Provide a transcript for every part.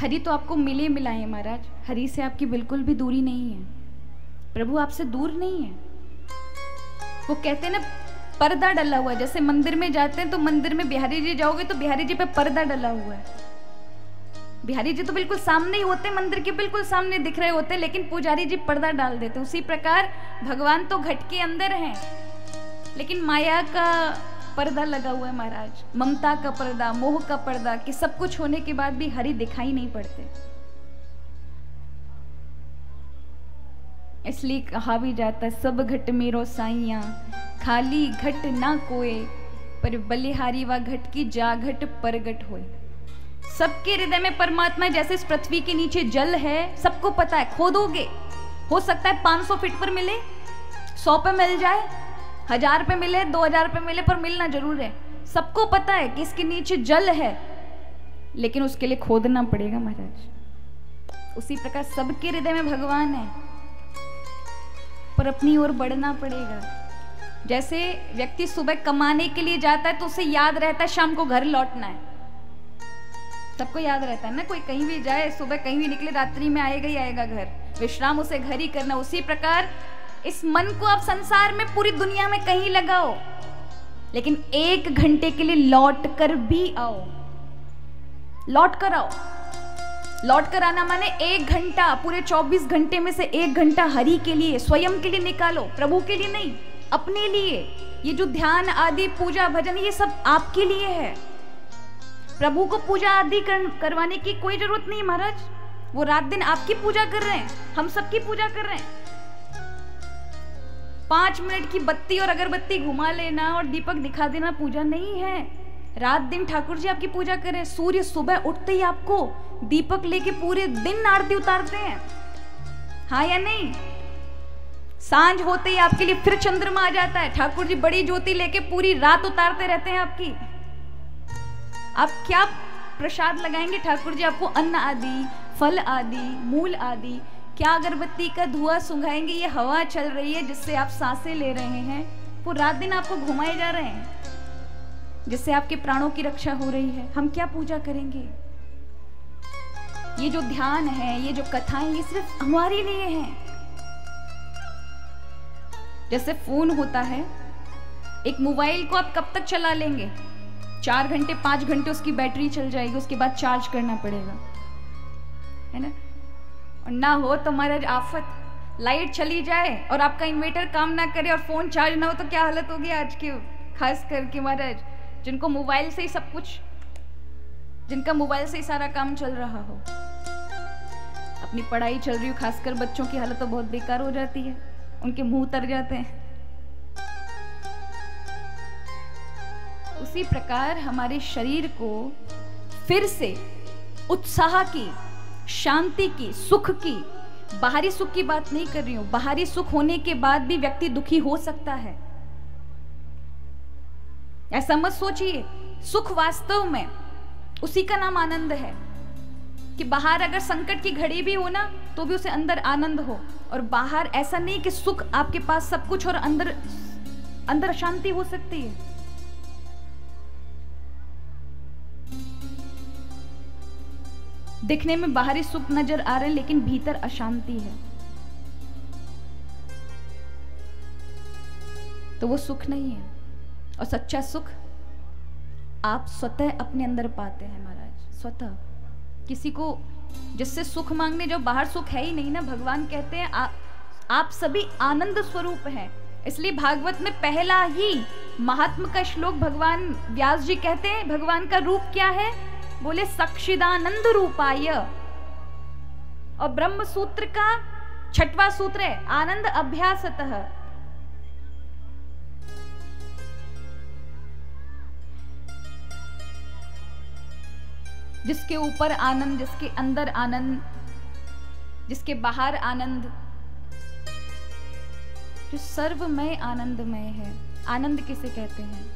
हरि तो आपको मिले मिलाए महाराज, हरि से आपकी बिल्कुल भी दूरी नहीं है, प्रभु आपसे दूर नहीं है। वो कहते हैं ना पर्दा डला हुआ है, जैसे मंदिर में जाते हैं तो मंदिर में बिहारी जी जाओगे तो बिहारी जी पे पर्दा डला हुआ है। बिहारी जी तो बिल्कुल सामने ही होते, मंदिर के बिल्कुल सामने दिख रहे होते, लेकिन पुजारी जी पर्दा डाल देते। उसी प्रकार भगवान तो घट के अंदर हैं, लेकिन माया का पर्दा लगा हुआ है महाराज, ममता का पर्दा, मोह का पर्दा, कि सब कुछ होने के बाद भी हरि दिखाई नहीं पड़ते। इसलिए कहा भी जाता है सब घट मेरो साइया, खाली घट ना कोय, पर बलिहारी व घट की जाघट परगट होए। सबके हृदय में परमात्मा, जैसे इस पृथ्वी के नीचे जल है, सबको पता है। खोदोगे, हो सकता है 500 फीट पर मिले, 100 पे मिल जाए, 1000 पे मिले, 2000 पे मिले, पर मिलना जरूर है। सबको पता है कि इसके नीचे जल है, लेकिन उसके लिए खोदना पड़ेगा महाराज। उसी प्रकार सबके हृदय में भगवान है, पर अपनी ओर बढ़ना पड़ेगा। जैसे व्यक्ति सुबह कमाने के लिए जाता है तो उसे याद रहता है शाम को घर लौटना है, सबको याद रहता है ना। कोई कहीं भी जाए, सुबह कहीं भी निकले, रात्रि में आएगा ही आएगा घर, विश्राम उसे घर ही करना। उसी प्रकार इस मन को आप संसार में, पूरी दुनिया में कहीं लगाओ, लेकिन 1 घंटे के लिए लौट कर भी आओ। लौट कर आओ। लौट कर आना माने 1 घंटा, पूरे 24 घंटे में से 1 घंटा हरि के लिए, स्वयं के लिए निकालो, प्रभु के लिए नहीं, अपने लिए। ये जो ध्यान आदि, पूजा भजन, ये सब आपके लिए है। प्रभु को पूजा आदि करवाने की कोई जरूरत नहीं महाराज। वो रात दिन आपकी पूजा कर रहे हैं, हम सबकी पूजा कर रहे हैं। 5 मिनट की बत्ती और अगरबत्ती घुमा लेना और दीपक दिखा देना पूजा नहीं है। रात दिन ठाकुर जी आपकी पूजा करें। सूर्य सुबह उठते ही आपको दीपक लेके पूरे दिन आरती उतारते हैं, हाँ या नहीं? सांझ होते ही आपके लिए फिर चंद्रमा आ जाता है, ठाकुर जी बड़ी ज्योति लेके पूरी रात उतारते रहते हैं आपकी। आप क्या प्रसाद लगाएंगे ठाकुर जी आपको? अन्न आदि, फल आदि, मूल आदि। क्या अगरबत्ती का धुआं सुंघाएंगे? ये हवा चल रही है जिससे आप सांसें ले रहे हैं, वो रात दिन आपको घुमाए जा रहे हैं, जिससे आपके प्राणों की रक्षा हो रही है। हम क्या पूजा करेंगे? ये जो ध्यान है, ये जो कथाएं, ये सिर्फ हमारे लिए हैं। जैसे फोन होता है, एक मोबाइल को आप कब तक चला लेंगे? 4 घंटे 5 घंटे उसकी बैटरी चल जाएगी, उसके बाद चार्ज करना पड़ेगा, है ना? और ना हो तो महाराज आफत, लाइट चली जाए और आपका इन्वर्टर काम ना करे और फोन चार्ज ना हो तो क्या हालत होगी आज की, खास करके महाराज जिनको मोबाइल से ही सब कुछ, जिनका मोबाइल से ही सारा काम चल रहा हो, अपनी पढ़ाई चल रही हो, खासकर बच्चों की हालत तो बहुत बेकार हो जाती है, उनके मुंह तर जाते हैं। उसी प्रकार हमारे शरीर को फिर से उत्साह की, शांति की, सुख की, बाहरी सुख की बात नहीं कर रही हूं, बाहरी सुख होने के बाद भी व्यक्ति दुखी हो सकता है, ऐसा मत सोचिए। सुख वास्तव में उसी का नाम आनंद है कि बाहर अगर संकट की घड़ी भी हो ना तो भी उसे अंदर आनंद हो, और बाहर ऐसा नहीं कि सुख आपके पास सब कुछ और अंदर अंदर अशांति हो सकती है। दिखने में बाहरी सुख नजर आ रहे हैं लेकिन भीतर अशांति है, तो वो सुख नहीं है। और सच्चा सुख आप स्वतः अपने अंदर पाते हैं महाराज, स्वतः। किसी को जिससे सुख मांगने जो बाहर सुख है ही नहीं ना। भगवान कहते हैं आप सभी आनंद स्वरूप हैं। इसलिए भागवत में पहला ही महात्मा का श्लोक भगवान व्यास जी कहते हैं भगवान का रूप क्या है? बोले सक्षिदानंद रूपाय। और ब्रह्म सूत्र का 6वां सूत्र है आनंद अभ्यासतः। जिसके ऊपर आनंद, जिसके अंदर आनंद, जिसके बाहर आनंद, जो सर्वमय आनंदमय है। आनंद किसे कहते हैं?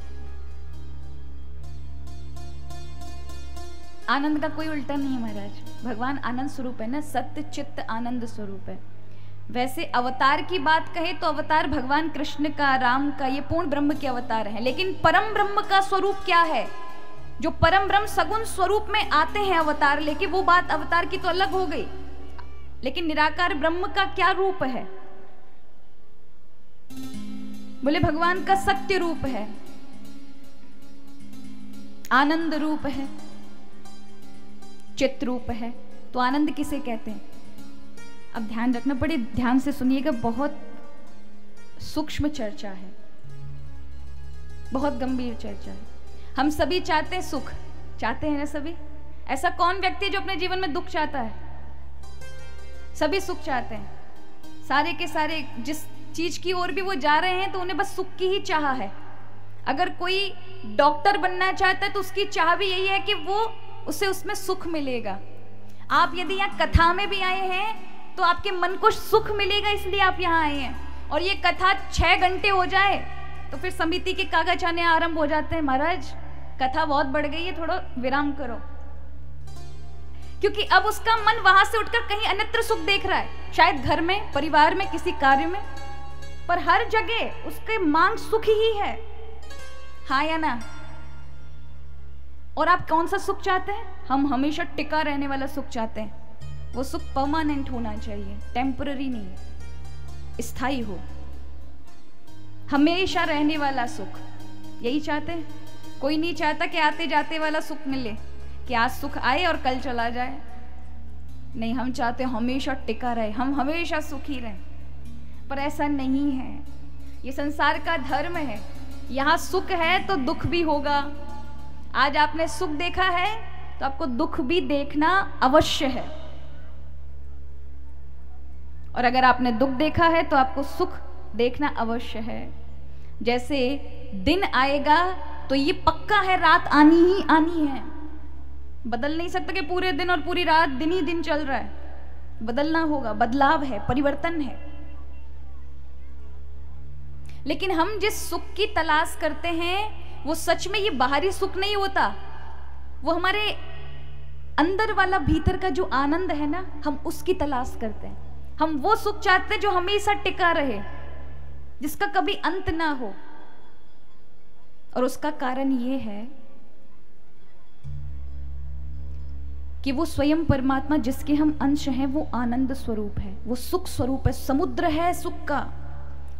आनंद का कोई उल्टा नहीं है महाराज। भगवान आनंद स्वरूप है ना, सत्य चित्त आनंद स्वरूप है। वैसे अवतार की बात कहे तो अवतार भगवान कृष्ण का, राम का, ये पूर्ण ब्रह्म के अवतार हैं, लेकिन परम ब्रह्म का स्वरूप क्या है? जो परम ब्रह्म सगुण स्वरूप में आते हैं अवतार लेके, वो बात अवतार की तो अलग हो गई, लेकिन निराकार ब्रह्म का क्या रूप है? बोले भगवान का सत्य रूप है, आनंद रूप है, चित रूप है। तो आनंद किसे कहते हैं? अब ध्यान रखना, बड़े ध्यान से सुनिएगा, बहुत सूक्ष्म चर्चा है, बहुत गंभीर चर्चा है। हम सभी चाहते हैं सुख, चाहते हैं ना सभी? ऐसा कौन व्यक्ति है जो अपने जीवन में दुख चाहता है? सभी सुख चाहते हैं। सारे के सारे जिस चीज की ओर भी वो जा रहे हैं तो उन्हें बस सुख की ही चाह है। अगर कोई डॉक्टर बनना चाहता है तो उसकी चाह भी यही है कि वो उसे उसमें सुख मिलेगा। आप यदि यहाँ कथा में भी आए हैं तो आपके मन को सुख मिलेगा, इसलिए आप यहाँ आए हैं। और ये कथा 6 घंटे हो जाए तो फिर समिति के कागज आने आरंभ हो जाते हैं, महाराज कथा बहुत बढ़ गई है, थोड़ा विराम करो। क्योंकि अब उसका मन वहां से उठकर कहीं अन्यत्र सुख देख रहा है, शायद घर में, परिवार में, किसी कार्य में, पर हर जगह उसके मांग सुख ही है, हाँ या ना? और आप कौन सा सुख चाहते हैं? हम हमेशा टिका रहने वाला सुख चाहते हैं। वो सुख परमानेंट होना चाहिए, टेम्पररी नहीं, स्थायी हो, हमेशा रहने वाला सुख, यही चाहते हैं। कोई नहीं चाहता कि आते जाते वाला सुख मिले, कि आज सुख आए और कल चला जाए। नहीं, हम चाहते हैं हमेशा टिका रहे, हम हमेशा सुखी रहें। पर ऐसा नहीं है, ये संसार का धर्म है। यहाँ सुख है तो दुख भी होगा। आज आपने सुख देखा है तो आपको दुख भी देखना अवश्य है, और अगर आपने दुख देखा है तो आपको सुख देखना अवश्य है। जैसे दिन आएगा तो ये पक्का है, रात आनी ही आनी है। बदल नहीं सकता कि पूरे दिन और पूरी रात दिन ही दिन चल रहा है, बदलना होगा, बदलाव है, परिवर्तन है। लेकिन हम जिस सुख की तलाश करते हैं वो सच में ये बाहरी सुख नहीं होता, वो हमारे अंदर वाला भीतर का जो आनंद है ना, हम उसकी तलाश करते हैं। हम वो सुख चाहते हैं जो हमेशा टिका रहे, जिसका कभी अंत ना हो। और उसका कारण ये है कि वो स्वयं परमात्मा जिसके हम अंश हैं, वो आनंद स्वरूप है, वो सुख स्वरूप है, समुद्र है सुख का।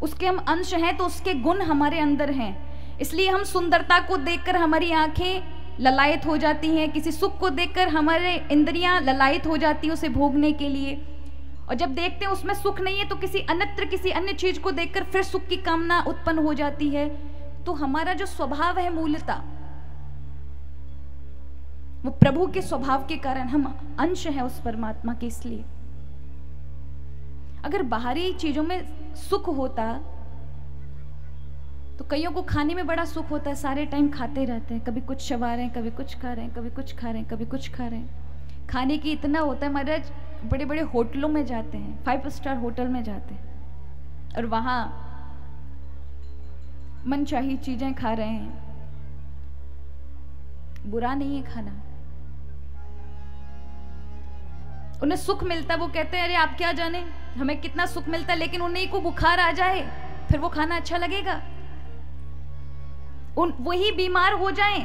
उसके हम अंश हैं तो उसके गुण हमारे अंदर हैं। इसलिए हम सुंदरता को देखकर हमारी आंखें ललायत हो जाती हैं, किसी सुख को देखकर हमारे इंद्रियां ललायत हो जाती हैं उसे भोगने के लिए। और जब देखते हैं उसमें सुख नहीं है तो किसी अन्यत्र, किसी अन्य चीज को देखकर फिर सुख की कामना उत्पन्न हो जाती है। तो हमारा जो स्वभाव है मूलतः, वो प्रभु के स्वभाव के कारण हम अंश हैं उस परमात्मा के। इसलिए अगर बाहरी चीजों में सुख होता तो कईयों को खाने में बड़ा सुख होता है, सारे टाइम खाते रहते हैं, कभी कुछ चबा रहे हैं, कभी कुछ खा रहे हैं, कभी कुछ खा रहे हैं, कभी कुछ खा रहे हैं। खाने की इतना होता है महाराज, बड़े बड़े होटलों में जाते हैं, 5 स्टार होटल में जाते हैं और वहां मनचाही चीजें खा रहे हैं। बुरा नहीं है खाना, उन्हें सुख मिलता है, वो कहते हैं अरे आप क्या जाने हमें कितना सुख मिलता है। लेकिन उन्हीं को बुखार आ जाए फिर वो खाना अच्छा लगेगा? वही बीमार हो जाएं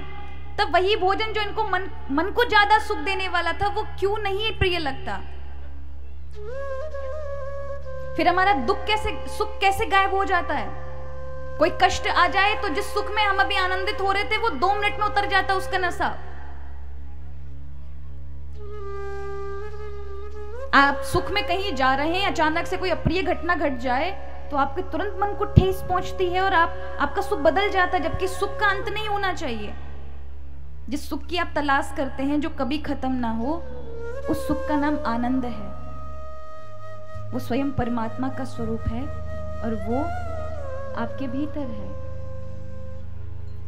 तब वही भोजन जो इनको मन को ज्यादा सुख देने वाला था वो क्यों नहीं प्रिय लगता? फिर हमारा सुख कैसे गायब हो जाता है? कोई कष्ट आ जाए तो जिस सुख में हम अभी आनंदित हो रहे थे वो 2 मिनट में उतर जाता उसका नशा। आप सुख में कहीं जा रहे हैं, अचानक से कोई अप्रिय घटना घट जाए तो आपके तुरंत मन को ठेस पहुंचती है और आपका सुख बदल जाता है, जबकि सुख का अंत नहीं होना चाहिए। जिस सुख की आप तलाश करते हैं जो कभी खत्म ना हो, उस सुख का नाम आनंद है। वो स्वयं परमात्मा का स्वरूप है और वो आपके भीतर है।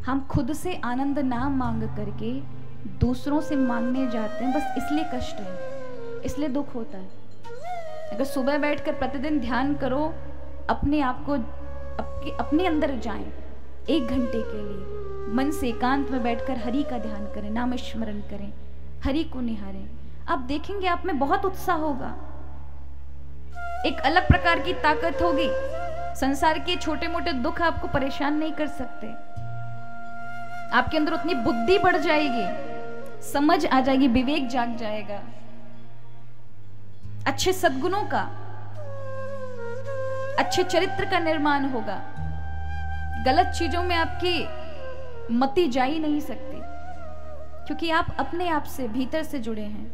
हम खुद से आनंद ना मांग करके दूसरों से मांगने जाते हैं, बस इसलिए कष्ट है, इसलिए दुख होता है। अगर सुबह बैठकर प्रतिदिन ध्यान करो, अपने आप को अपने अंदर जाएं 1 घंटे के लिए, मन से एकांत में बैठकर हरि का ध्यान करें, नाम स्मरण करें, हरि को निहारें, आप देखेंगे आप में बहुत उत्साह होगा, एक अलग प्रकार की ताकत होगी। संसार के छोटे मोटे दुख आपको परेशान नहीं कर सकते। आपके अंदर उतनी बुद्धि बढ़ जाएगी, समझ आ जाएगी, विवेक जाग जाएगा, अच्छे सद्गुणों का, अच्छे चरित्र का निर्माण होगा। गलत चीजों में आपकी मति जा ही नहीं सकती, क्योंकि आप अपने आप से भीतर से जुड़े हैं।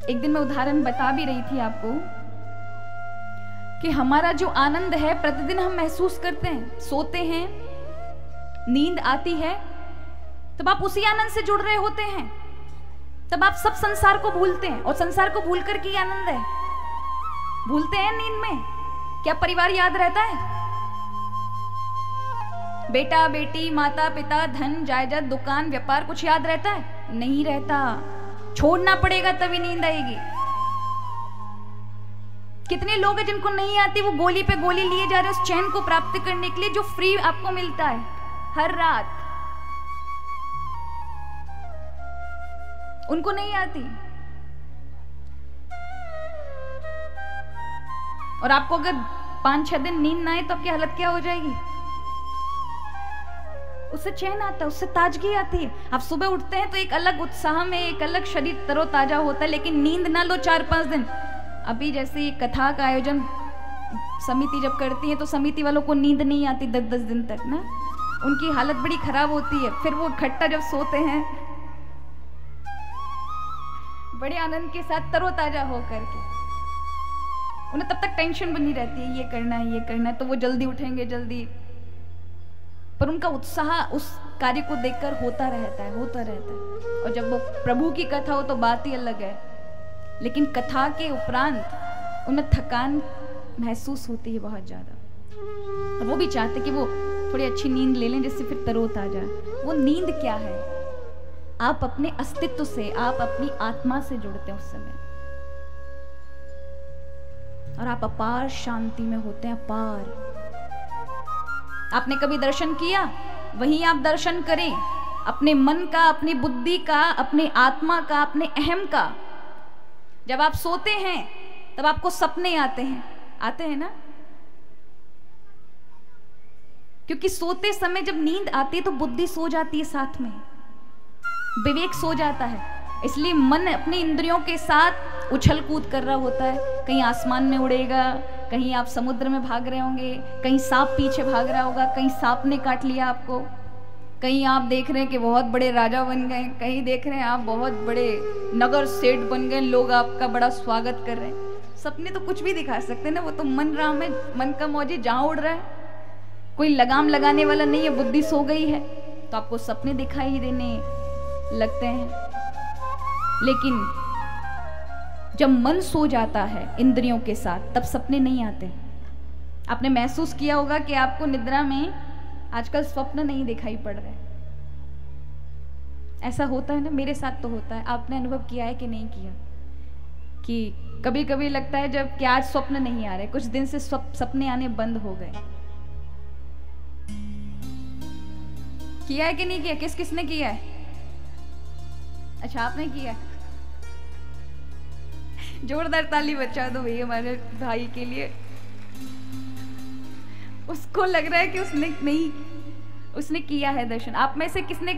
एक दिन मैं उदाहरण बता भी रही थी आपको कि हमारा जो आनंद है प्रतिदिन हम महसूस करते हैं। सोते हैं, नींद आती है, तब आप उसी आनंद से जुड़ रहे होते हैं, तब आप सब संसार को भूलते हैं, और संसार को भूल कर के आनंद है। भूलते हैं नींद में, क्या परिवार याद रहता है? बेटा बेटी, माता पिता, धन जायदाद, दुकान व्यापार, कुछ याद रहता है? नहीं रहता। छोड़ना पड़ेगा तभी नींद आएगी। कितने लोग हैं जिनको नहीं आती, वो गोली पे गोली लिए जा रहे हैं उस चैन को प्राप्त करने के लिए जो फ्री आपको मिलता है हर रात, उनको नहीं आती। और आपको अगर 5-6 दिन नींद ना आए तो आपकी हालत क्या हो जाएगी? उससे चैन आता है, उससे ताजगी आती है। आप सुबह उठते हैं तो एक अलग उत्साह में, एक अलग शरीर तरोताजा होता है। लेकिन नींद ना लो 4-5 दिन, अभी जैसे ये कथा का आयोजन समिति जब करती है तो समिति वालों को नींद नहीं आती 10-10 दिन तक ना, उनकी हालत बड़ी खराब होती है। फिर वो इकट्ठा जब सोते हैं बड़े आनंद के साथ तरोताजा होकर के, उन्हें तब तक टेंशन बनी रहती है, ये करना है ये करना है, तो वो जल्दी उठेंगे जल्दी, पर उनका उत्साह उस कार्य को देखकर होता रहता है, होता रहता है। और जब वो प्रभु की कथा हो तो बात ही अलग है, लेकिन कथा के उपरांत उनमें थकान महसूस होती है बहुत ज्यादा। और वो भी चाहते कि वो थोड़ी अच्छी नींद ले लें जिससे फिर तरोताजा। वो नींद क्या है? आप अपने अस्तित्व से, आप अपनी आत्मा से जुड़ते हैं उस समय, और आप अपार शांति में होते हैं, अपार। आपने कभी दर्शन किया? वहीं आप दर्शन करें अपने मन का, अपनी बुद्धि का, अपने आत्मा का, अपने अहम का। जब आप सोते हैं तब आपको सपने आते हैं ना, क्योंकि सोते समय जब नींद आती है तो बुद्धि सो जाती है, साथ में विवेक सो जाता है। इसलिए मन अपनी इंद्रियों के साथ उछल कूद कर रहा होता है। कहीं आसमान में उड़ेगा, कहीं आप समुद्र में भाग रहे होंगे, कहीं सांप पीछे भाग रहा होगा, कहीं सांप ने काट लिया आपको, कहीं आप देख रहे हैं कि बहुत बड़े राजा बन गए, कहीं देख रहे हैं आप बहुत बड़े नगर सेठ बन गए, लोग आपका बड़ा स्वागत कर रहे हैं। सपने तो कुछ भी दिखा सकते हैं ना, वो तो मन राम में, मन का मौजी जहां उड़ रहा है, कोई लगाम लगाने वाला नहीं है। बुद्धि सो गई है तो आपको सपने दिखाई ही देने लगते हैं। लेकिन जब मन सो जाता है इंद्रियों के साथ, तब सपने नहीं आते। आपने महसूस किया होगा कि आपको निद्रा में आजकल स्वप्न नहीं दिखाई पड़ रहे। ऐसा होता है ना, मेरे साथ तो होता है। आपने अनुभव किया है कि नहीं किया? कि कभी कभी लगता है जब कि आज स्वप्न नहीं आ रहे, कुछ दिन से सपने आने बंद हो गए। किया है कि नहीं किया? किस किसने किया है? अच्छा, आपने किया है। जोरदार ताली बजा दो भैया हमारे भाई के लिए। उसको लग रहा है कि उसने किया है दर्शन। आप में से किसने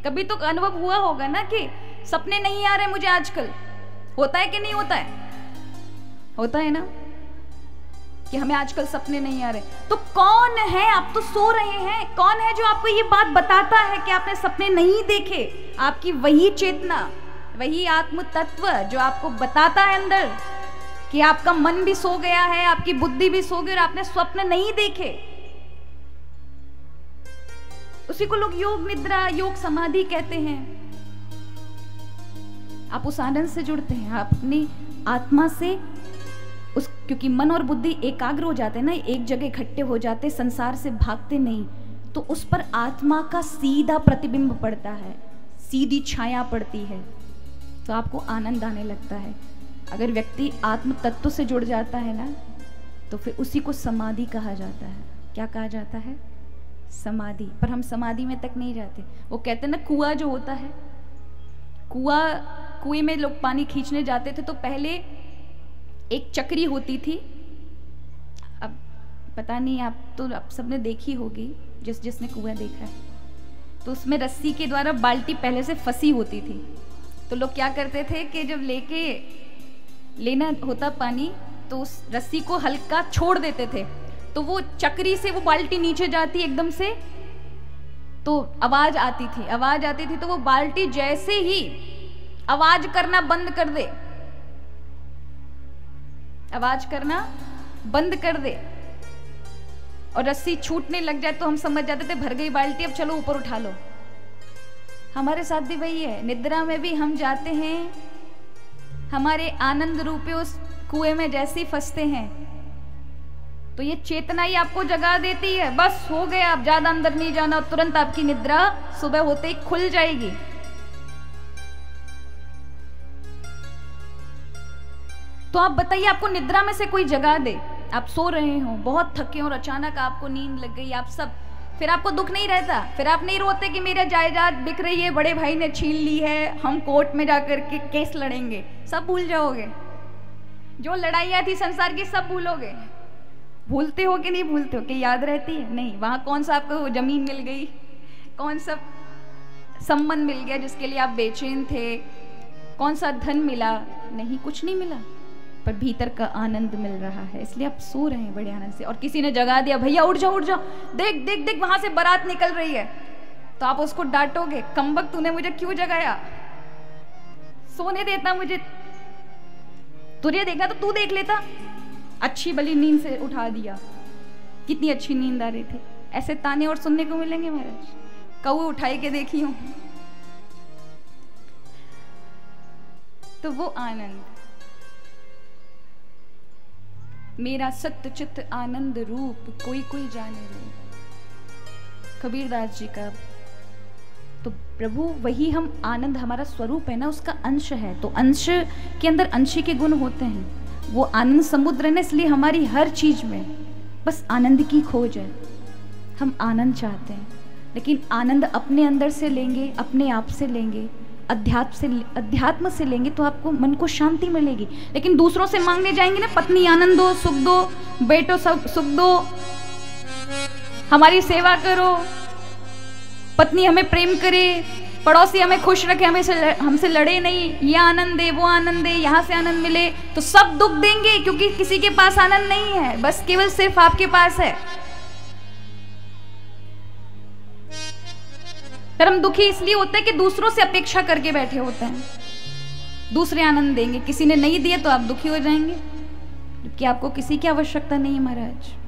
कभी तो अनुभव हुआ होगा ना कि सपने नहीं आ रहे मुझे आजकल? होता है कि नहीं होता है? होता है ना कि हमें आजकल सपने नहीं आ रहे। तो कौन है? आप तो सो रहे हैं, कौन है जो आपको ये बात बताता है कि आपने सपने नहीं देखे? आपकी वही चेतना, वही आत्म तत्व जो आपको बताता है अंदर कि आपका मन भी सो गया है, आपकी बुद्धि भी सो गई और आपने स्वप्न नहीं देखे। उसी को लोग योग निद्रा, योग समाधि कहते हैं। आप उस आनंद से जुड़ते हैं, आप अपनी आत्मा से उस, क्योंकि मन और बुद्धि एकाग्र हो जाते हैं ना, एक जगह इकट्ठे हो जाते, संसार से भागते नहीं, तो उस पर आत्मा का सीधा प्रतिबिंब पड़ता है, सीधी छाया पड़ती है, तो आपको आनंद आने लगता है। अगर व्यक्ति आत्म तत्व से जुड़ जाता है ना, तो फिर उसी को समाधि कहा जाता है। क्या कहा जाता है? समाधि। पर हम समाधि में तक नहीं जाते। वो कहते हैं ना, कुआं जो होता है, कुएं में लोग पानी खींचने जाते थे तो पहले एक चक्री होती थी। अब पता नहीं, आप सबने देखी होगी, जिसने कुआं देखा है, तो उसमें रस्सी के द्वारा बाल्टी पहले से फंसी होती थी। तो लोग क्या करते थे कि जब लेना होता पानी तो उस रस्सी को हल्का छोड़ देते थे, तो वो चक्री से वो बाल्टी नीचे जाती एकदम से, तो आवाज आती थी तो वो बाल्टी जैसे ही आवाज करना बंद कर दे और रस्सी छूटने लग जाए तो हम समझ जाते थे भर गई बाल्टी, अब चलो ऊपर उठा लो। हमारे साथ भी वही है, निद्रा में भी हम जाते हैं, हमारे आनंद रूपी उस कुएं में जैसे ही फंसते हैं तो ये चेतना ही आपको जगा देती है, बस हो गया, आप ज्यादा अंदर नहीं जाना, तुरंत आपकी निद्रा सुबह होते ही खुल जाएगी। तो आप बताइए, आपको निद्रा में से कोई जगा दे, आप सो रहे हो, बहुत थके हो और अचानक आपको नींद लग गई, आप सब, फिर आपको दुख नहीं रहता, फिर आप नहीं रोते कि मेरा जायदाद बिक रही है, बड़े भाई ने छीन ली है, हम कोर्ट में जाकर के केस लड़ेंगे, सब भूल जाओगे। जो लड़ाइयाँ थी संसार की सब भूलोगे। भूलते हो कि नहीं भूलते हो, कि याद रहती है? नहीं। वहां कौन सा आपको जमीन मिल गई, कौन सा संबंध मिल गया जिसके लिए आप बेचैन थे, कौन सा धन मिला? नहीं, कुछ नहीं मिला, पर भीतर का आनंद मिल रहा है, इसलिए आप सो रहे हैं बड़े आनंद से। और किसी ने जगा दिया, भैया उठ जाओ, देख देख देख वहां से बारात निकल रही है, तो आप उसको डांटोगे, कमबख्त तूने मुझे क्यों जगाया, सोने देता मुझे, तुझे देखना तो तू देख लेता, अच्छी भली नींद से उठा दिया, कितनी अच्छी नींद आ रही थी। ऐसे ताने और सुनने को मिलेंगे महाराज, कौवे उठाई के देखी हूं। तो वो आनंद, मेरा सत्य चित्त आनंद रूप कोई कोई जाने रे, कबीरदास जी का। तो प्रभु वही हम आनंद, हमारा स्वरूप है ना, उसका अंश है, तो अंश के अंदर अंशी के गुण होते हैं, वो आनंद समुद्र है ना, इसलिए हमारी हर चीज में बस आनंद की खोज है। हम आनंद चाहते हैं, लेकिन आनंद अपने अंदर से लेंगे, अपने आप से लेंगे, अध्यात्म से लेंगे तो आपको मन को शांति मिलेगी। लेकिन दूसरों से मांगने जाएंगे ना, पत्नी आनंद दो, सुख दो, बेटो सुख दो, हमारी सेवा करो, पत्नी हमें प्रेम करे, पड़ोसी हमें खुश रखे, हमसे लड़े नहीं, ये आनंद दे, वो आनंद दे, यहाँ से आनंद मिले, तो सब दुख देंगे, क्योंकि किसी के पास आनंद नहीं है, बस केवल सिर्फ आपके पास है। पर हम दुखी इसलिए होते हैं कि दूसरों से अपेक्षा करके बैठे होते हैं, दूसरे आनंद देंगे, किसी ने नहीं दिया तो आप दुखी हो जाएंगे, क्योंकि आपको किसी की आवश्यकता नहीं है महाराज।